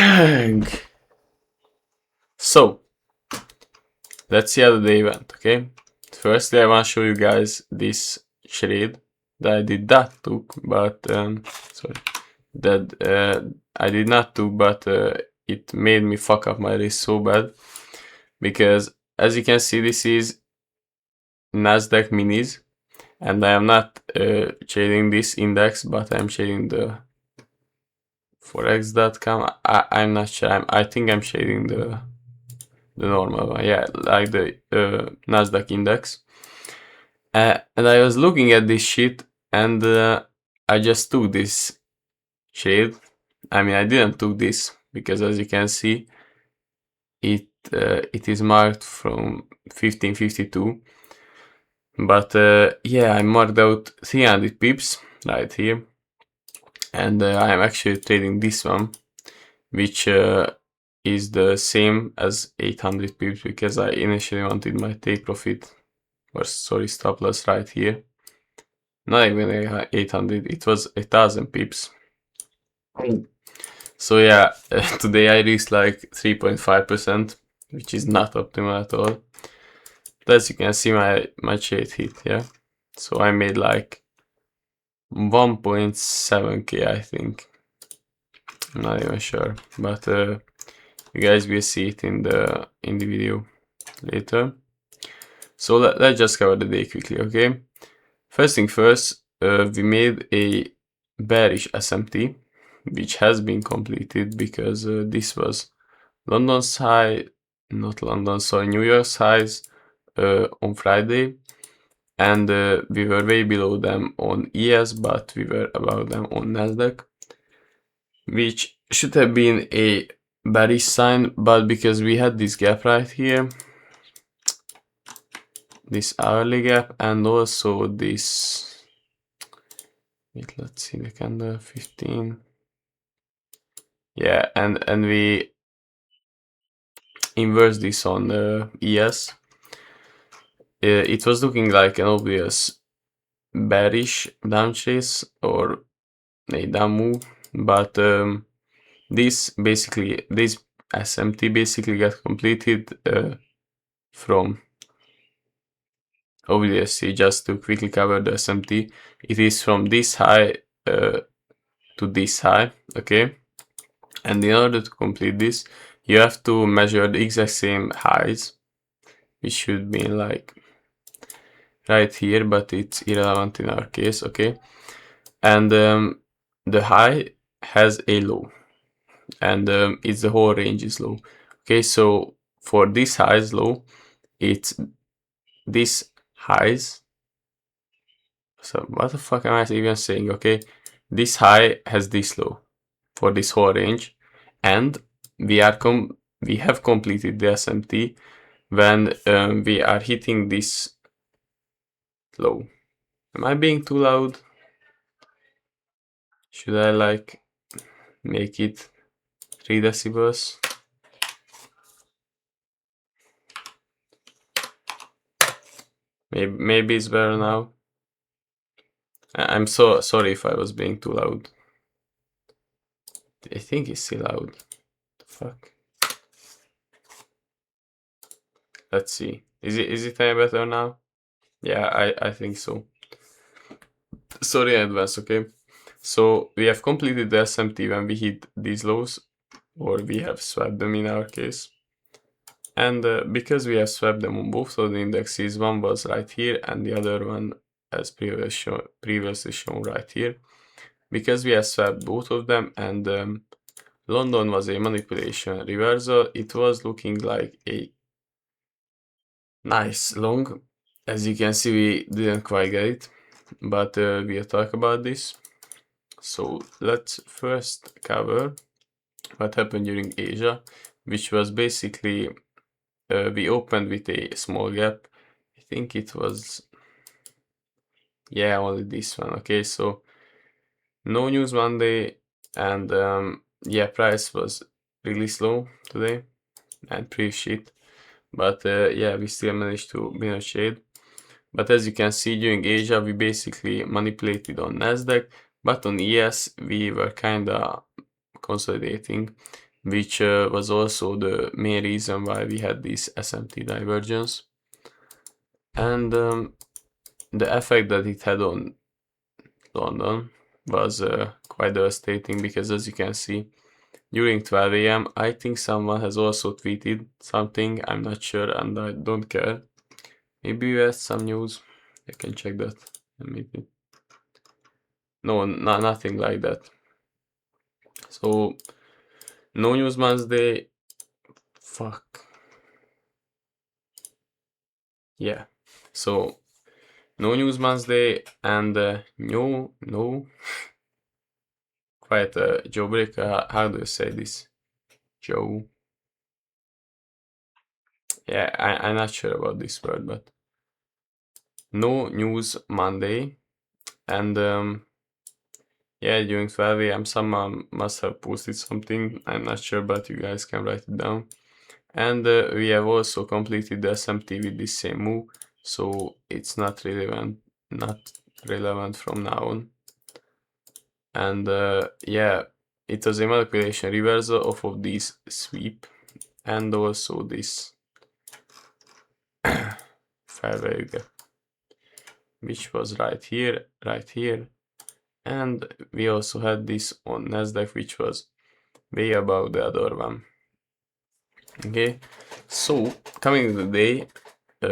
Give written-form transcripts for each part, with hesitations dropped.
Bang! So, let's see how the day went, okay? Firstly, I want to show you guys this shade that I did not took, but I did not took, but it made me fuck up my wrist so bad, because as you can see, this is Nasdaq Minis, and I am not shading this index, but I'm shading the forex.com. I'm not sure. I think I'm shading the normal one. Yeah, like the Nasdaq index. And I was looking at this shit, and I just took this shade. I mean, I didn't took this because, as you can see, it is marked from 1552. But yeah, I marked out 300 pips right here, and I am actually trading this one, which is the same as 800 pips, because I initially wanted my take profit, or sorry, stop loss right here. Not even 800, it was 1000 pips. So yeah, today I reached like 3.5%, which is not optimal at all. But as you can see, my trade hit, yeah. So I made like 1.7k, I think. I'm not even sure, but you guys will see it in the video later. So let's just cover the day quickly, okay? First thing first, we made a bearish SMT, which has been completed because this was London's high, not London, sorry, New York's highs on Friday, and we were way below them on ES, but we were above them on Nasdaq, which should have been a bearish sign, but because we had this gap right here, this hourly gap, and also this, wait, let's see the candle, 15, yeah, and we inverse this on the ES. It was looking like an obvious bearish down chase or a down move, but this SMT basically got completed from, obviously, just to quickly cover the SMT, it is from this high to this high, okay? And in order to complete this, you have to measure the exact same highs, which should be like right here, but it's irrelevant in our case, okay? And the high has a low, and it's the whole range is low, okay? So for this highs low, it's this highs, so what the fuck am I even saying, okay? This high has this low for this whole range, and we have completed the SMT when we are hitting this low. Am I being too loud? Should I like make it 3 decibels? Maybe it's better now. I'm so sorry if I was being too loud. I think it's still loud. The fuck. Let's see. Is it any better now? Yeah, I think so. Sorry in advance, okay? So we have completed the SMT when we hit these lows, or we have swapped them in our case. And because we have swapped them on both of the indexes, one was right here and the other one, as previously shown, right here. Because we have swapped both of them, and London was a manipulation reversal, it was looking like a nice long. As you can see, we didn't quite get it, but we'll talk about this. So let's first cover what happened during Asia, which was basically we opened with a small gap. I think it was, yeah, only this one, okay? So no news Monday, and yeah, price was really slow today and pretty shit, but yeah, we still managed to be in a shade. But as you can see, during Asia we basically manipulated on Nasdaq, but on ES we were kinda consolidating, which was also the main reason why we had this SMT divergence. And the effect that it had on London was quite devastating, because as you can see, during 12 a.m. I think someone has also tweeted something, I'm not sure and I don't care. Maybe we had some news, I can check that. Maybe. No, nothing like that. So, no News Monday, fuck. Yeah, so no News Monday and no, quite a jailbreak. How do you say this? Joe. Yeah, I'm not sure about this word, but no News Monday, and yeah, during 12 a.m. someone must have posted something. I'm not sure, but you guys can write it down. And we have also completed the SMT with this same move, so it's not relevant from now on. And yeah, it was a manipulation reversal of this sweep, and also this fair value gap, which was right here, and we also had this on Nasdaq, which was way above the other one. Okay, so coming to the day,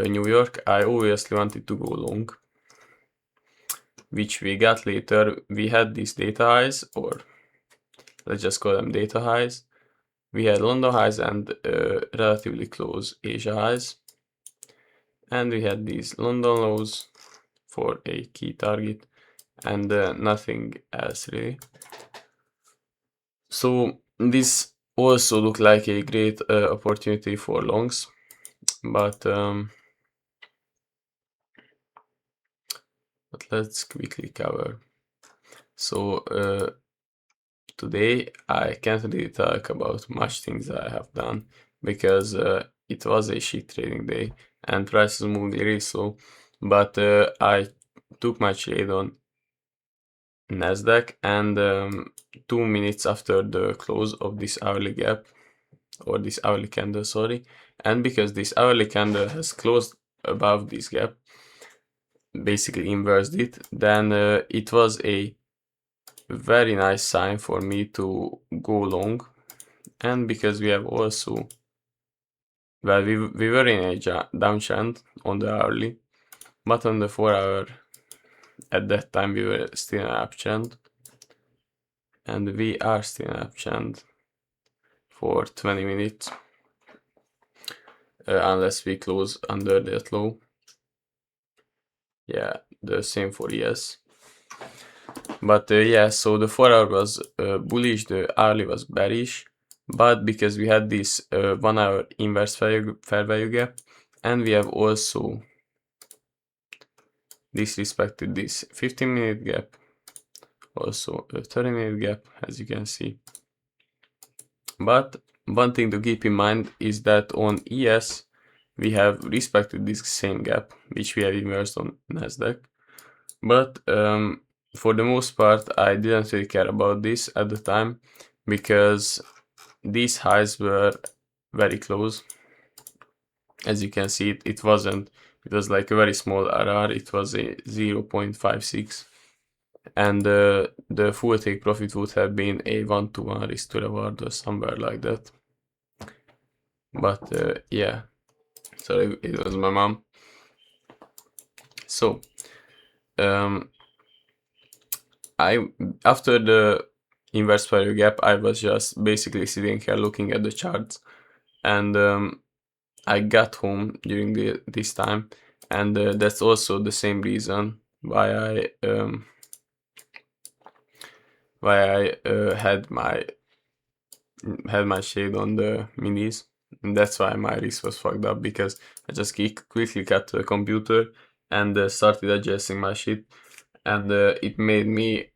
New York, I obviously wanted to go long, which we got later. We had these data highs, or let's just call them data highs. We had London highs and relatively close Asia highs, and we had these London lows for a key target, and nothing else really. So this also looked like a great opportunity for longs, but let's quickly cover. So today I can't really talk about much things I have done, because it was a shit trading day and prices moved really slow, but I took my trade on Nasdaq, and 2 minutes after the close of this hourly gap, or this hourly candle, sorry, and because this hourly candle has closed above this gap, basically inversed it, then it was a very nice sign for me to go long. And because we have also, well, we were in a downtrend on the hourly, but on the 4 hour at that time we were still in an uptrend, and we are still in an uptrend for 20 minutes, unless we close under that low. Yeah, the same for ES. But yeah, so the 4 hour was bullish, the hourly was bearish, but because we had this 1 hour inverse fair value gap, and we have also disrespected this 15-minute gap, also a 30-minute gap, as you can see. But one thing to keep in mind is that on ES we have respected this same gap, which we have inversed on Nasdaq, but for the most part I didn't really care about this at the time, because these highs were very close. As you can see, it was like a very small error, it was a 0.56, and the full take profit would have been a 1-to-1 risk to reward or somewhere like that. But yeah, sorry, it was my mom. So after the inverse value gap, I was just basically sitting here looking at the charts, and I got home during this time, and that's also the same reason why I had my shade on the minis, and that's why my risk was fucked up, because I just quickly got to the computer and started adjusting my shit, and it made me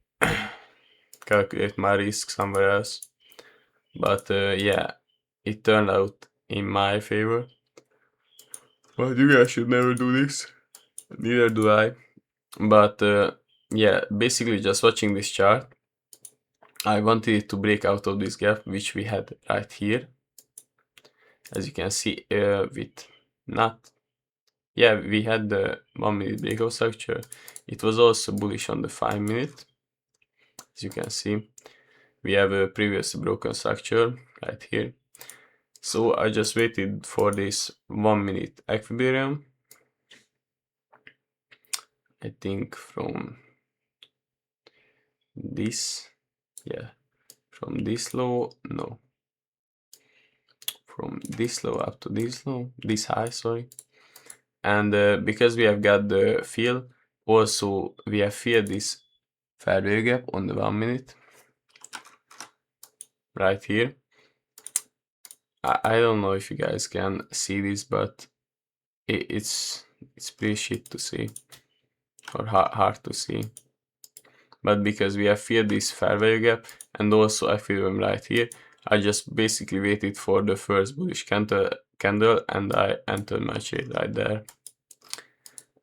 calculate my risk somewhere else. But yeah, it turned out in my favor. But you guys should never do this. Neither do I. But yeah, basically just watching this chart, I wanted it to break out of this gap, which we had right here. As you can see, with not, yeah, we had the 1 minute breakout structure. It was also bullish on the 5 minute. As you can see, we have a previous broken structure right here. So I just waited for this 1 minute equilibrium. I think from this, yeah, from this low, no, from this low up to this low, this high, sorry. And because we have got the fill, also we have filled this fair value gap on the 1 minute right here. I don't know if you guys can see this, but it's pretty shit to see, or hard to see. But because we have filled this fair value gap and also I feel them right here, I just basically waited for the first bullish candle and I entered my trade right there.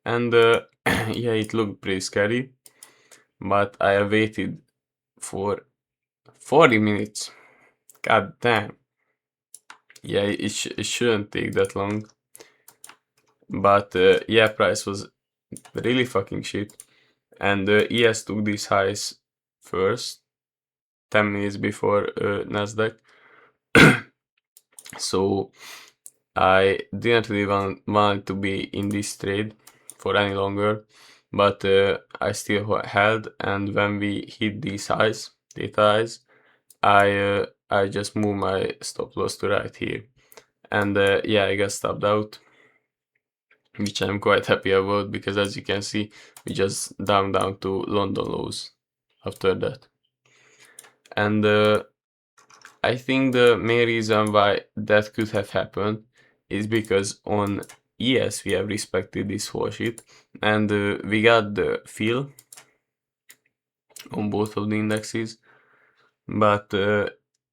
And yeah, it looked pretty scary, but I waited for 40 minutes. God damn. Yeah, it shouldn't take that long. But yeah, price was really fucking shit. And ES took these highs first, 10 minutes before Nasdaq. So I didn't really want to be in this trade for any longer, but I still held, and when we hit these highs, data highs, I just moved my stop loss to right here, and yeah, I got stopped out, which I'm quite happy about, because as you can see, we just down to London lows after that. And I think the main reason why that could have happened is because on ES we have respected this whole shit, and we got the fill on both of the indexes, but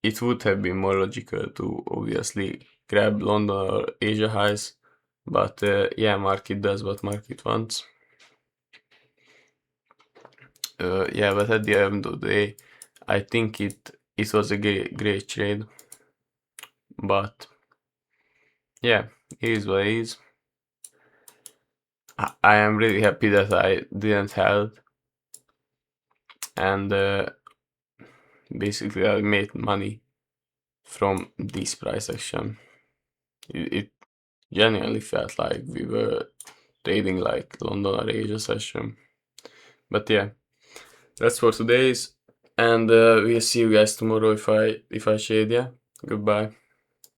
it would have been more logical to obviously grab London or Asia highs, but yeah, market does what market wants. Yeah, but at the end of the day, I think it was a great trade, but yeah, it is what it is. I am really happy that I didn't held, and basically I made money from this price action. It genuinely felt like we were trading like London or Asia session. But yeah, that's for today's, and we'll see you guys tomorrow if I shade. Yeah, goodbye.